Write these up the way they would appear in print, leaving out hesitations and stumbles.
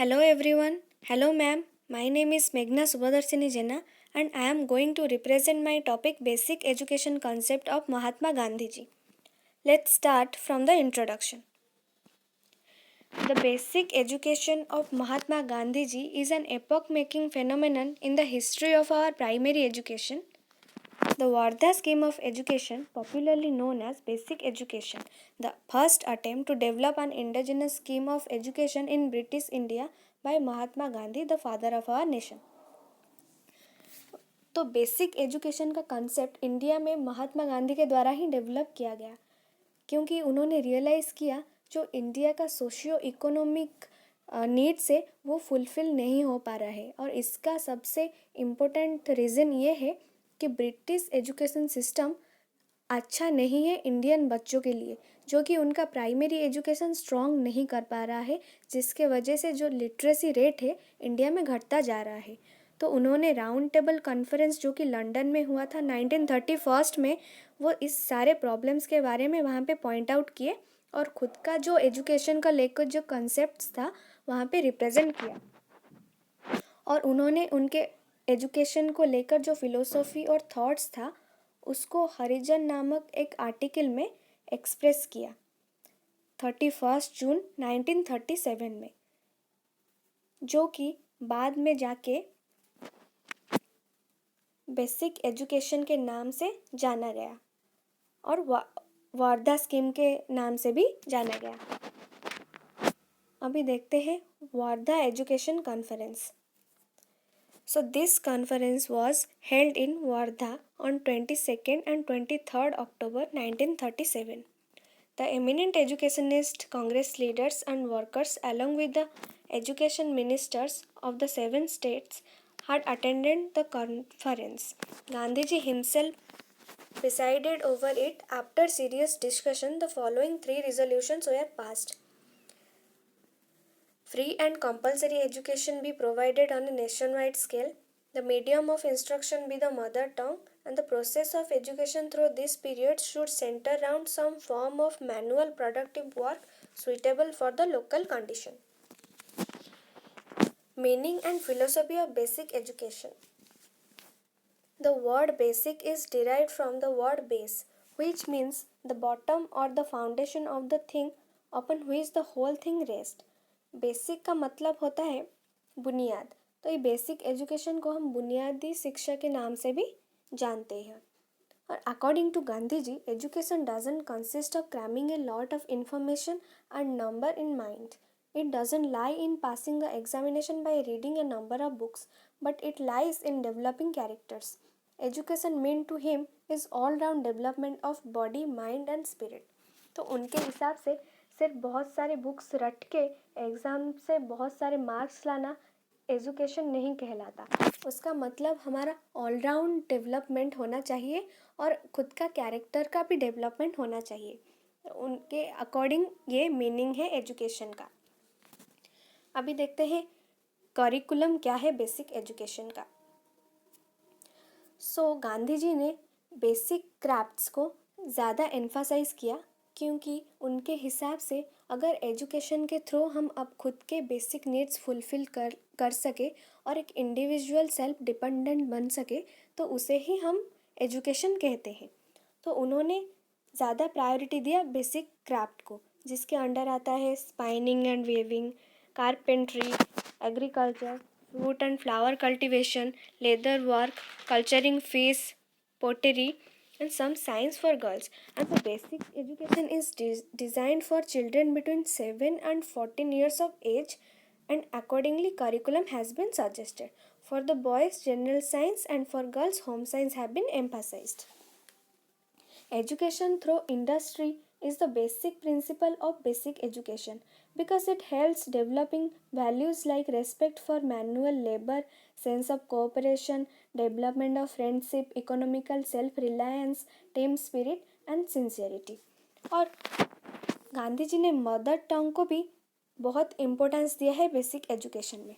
Hello everyone. Hello ma'am. My name is Meghna Subhadarshini Jena and I am going to represent my topic Basic Education Concept of Mahatma Gandhi ji. Let's start from the introduction. The basic education of Mahatma Gandhi ji is an epoch-making phenomenon in the history of our primary education. The Wardha scheme of education, popularly known as basic education, the first attempt to develop an indigenous scheme of education in British India by Mahatma Gandhi, the father of our nation. तो basic education का concept India में महात्मा गांधी के द्वारा ही develop किया गया, क्योंकि उन्होंने realise किया जो इंडिया का सोशियो इकोनॉमिक नीड्स है वो फुलफ़िल नहीं हो पा रहा है। और इसका सबसे इम्पोर्टेंट रीज़न ये है कि ब्रिटिश एजुकेशन सिस्टम अच्छा नहीं है इंडियन बच्चों के लिए, जो कि उनका प्राइमरी एजुकेशन स्ट्रॉन्ग नहीं कर पा रहा है, जिसके वजह से जो लिटरेसी रेट है इंडिया में घटता जा रहा है। तो उन्होंने राउंड टेबल कॉन्फ्रेंस जो कि लंदन में हुआ था 1931 में, वो इस सारे प्रॉब्लम्स के बारे में वहाँ पे पॉइंट आउट किए और ख़ुद का जो एजुकेशन का लेकर जो कंसेप्ट था वहाँ पे रिप्रेजेंट किया। और उन्होंने उनके एजुकेशन को लेकर जो फिलोसॉफी और थॉट्स था उसको हरिजन नामक एक आर्टिकल में एक्सप्रेस किया 31 जून 1937 में, जो कि बाद में जाके बेसिक एजुकेशन के नाम से जाना गया और वारधा स्कीम के नाम से भी जाना गया। अभी देखते हैं Wardha education conference. So this conference was held in Wardha on 22nd and 23rd October 1937. The eminent educationist Congress leaders and workers along with the education ministers of the 7 states had attended the conference. Gandhiji himself presided over it. After serious discussion, the following 3 resolutions were passed. Free and compulsory education be provided on a nationwide scale. The medium of instruction be the mother tongue, and the process of education through this period should center around some form of manual productive work suitable for the local condition. Meaning and philosophy of basic education. The word basic is derived from the word base, which means the bottom or the foundation of the thing upon which the whole thing rests. Basic का मतलब होता है बुनियाद, तो ये basic education को हम बुनियादी शिक्षा के नाम से भी जानते हैं। और according to Gandhi ji, education doesn't consist of cramming a lot of information and number in mind. It doesn't lie in passing the examination by reading a number of books, but it lies in developing characters. Education mean to him is all round development of body, mind and spirit. तो उनके हिसाब से सिर्फ बहुत सारे books रट के exam से बहुत सारे मार्क्स लाना एजुकेशन नहीं कहलाता। उसका मतलब हमारा ऑलराउंड डेवलपमेंट होना चाहिए और ख़ुद का कैरेक्टर का भी डेवलपमेंट होना चाहिए। उनके अकॉर्डिंग ये मीनिंग है एजुकेशन का। अभी देखते हैं करिकुलम क्या है बेसिक एजुकेशन का। गांधी जी ने बेसिक क्राफ्ट्स को ज़्यादा एम्फासाइज़ किया, क्योंकि उनके हिसाब से अगर एजुकेशन के थ्रू हम अब खुद के बेसिक नीड्स फुलफ़िल कर सके और एक इंडिविजुअल सेल्फ डिपेंडेंट बन सके, तो उसे ही हम एजुकेशन कहते हैं। तो उन्होंने ज़्यादा प्रायोरिटी दिया बेसिक क्राफ्ट को, जिसके अंडर आता है spinning and weaving, carpentry, agriculture, fruit and flower cultivation, leather work, culturing fish, pottery, and some science for girls. And the basic education is designed for children between 7 and 14 years of age, and accordingly curriculum has been suggested. For the boys, general science, and for girls, home science have been emphasized. Education through industry is the basic principle of basic education, because it helps developing values like respect for manual labor, sense of cooperation, development of friendship, economical self-reliance, team spirit and sincerity. और गांधी जी ने mother tongue को भी बहुत importance दिया है basic education में.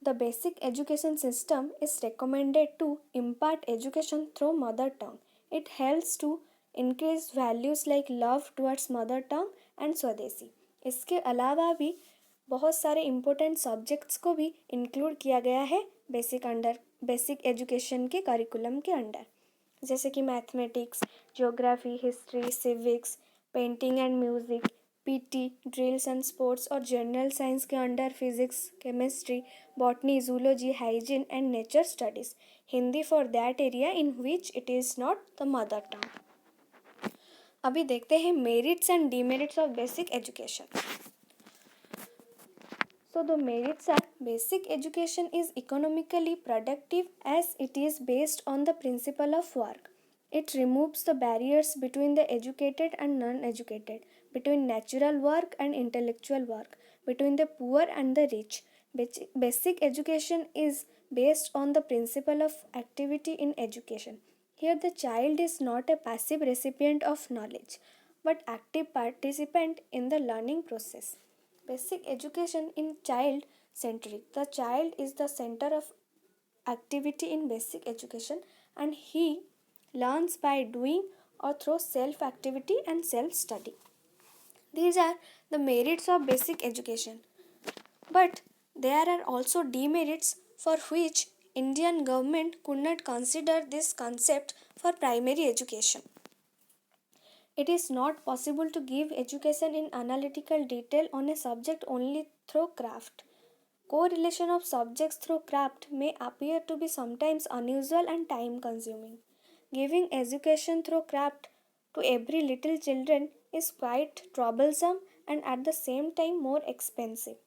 The basic education system is recommended to impart education through mother tongue. It helps to increase values like love towards mother tongue and स्वदेशी. इसके अलावा भी बहुत सारे इम्पोर्टेंट सब्जेक्ट्स को भी इंक्लूड किया गया है बेसिक एजुकेशन के करिकुलम के अंडर, जैसे कि mathematics, geography, history, civics, painting and music, PT, drills and sports, और जनरल साइंस के under physics, chemistry, botany, zoology, hygiene and nature studies. Hindi for that area in which it is not the mother tongue. अभी देखते हैं merits and demerits of basic education. So the merits are: basic education is economically productive as it is based on the principle of work. It removes the barriers between the educated and non-educated, between natural work and intellectual work, between the poor and the rich. Basic education is based on the principle of activity in education. Here the child is not a passive recipient of knowledge, but active participant in the learning process. Basic education in child centric. The child is the center of activity in basic education, and he learns by doing or through self activity and self study. These are the merits of basic education. But there are also demerits for which Indian government could not consider this concept for primary education. It is not possible to give education in analytical detail on a subject only through craft. Correlation of subjects through craft may appear to be sometimes unusual and time consuming. Giving education through craft to every little children is quite troublesome and at the same time more expensive.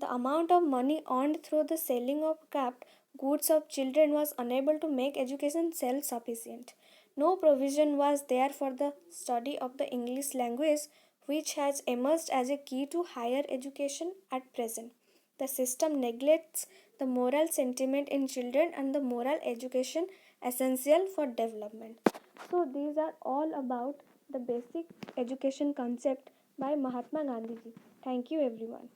The amount of money earned through the selling of craft goods of children was unable to make education self sufficient. No provision was there for the study of the English language, which has emerged as a key to higher education at present. The system neglects the moral sentiment in children and the moral education essential for development. So, these are all about the basic education concept by Mahatma Gandhi ji. Thank you, everyone.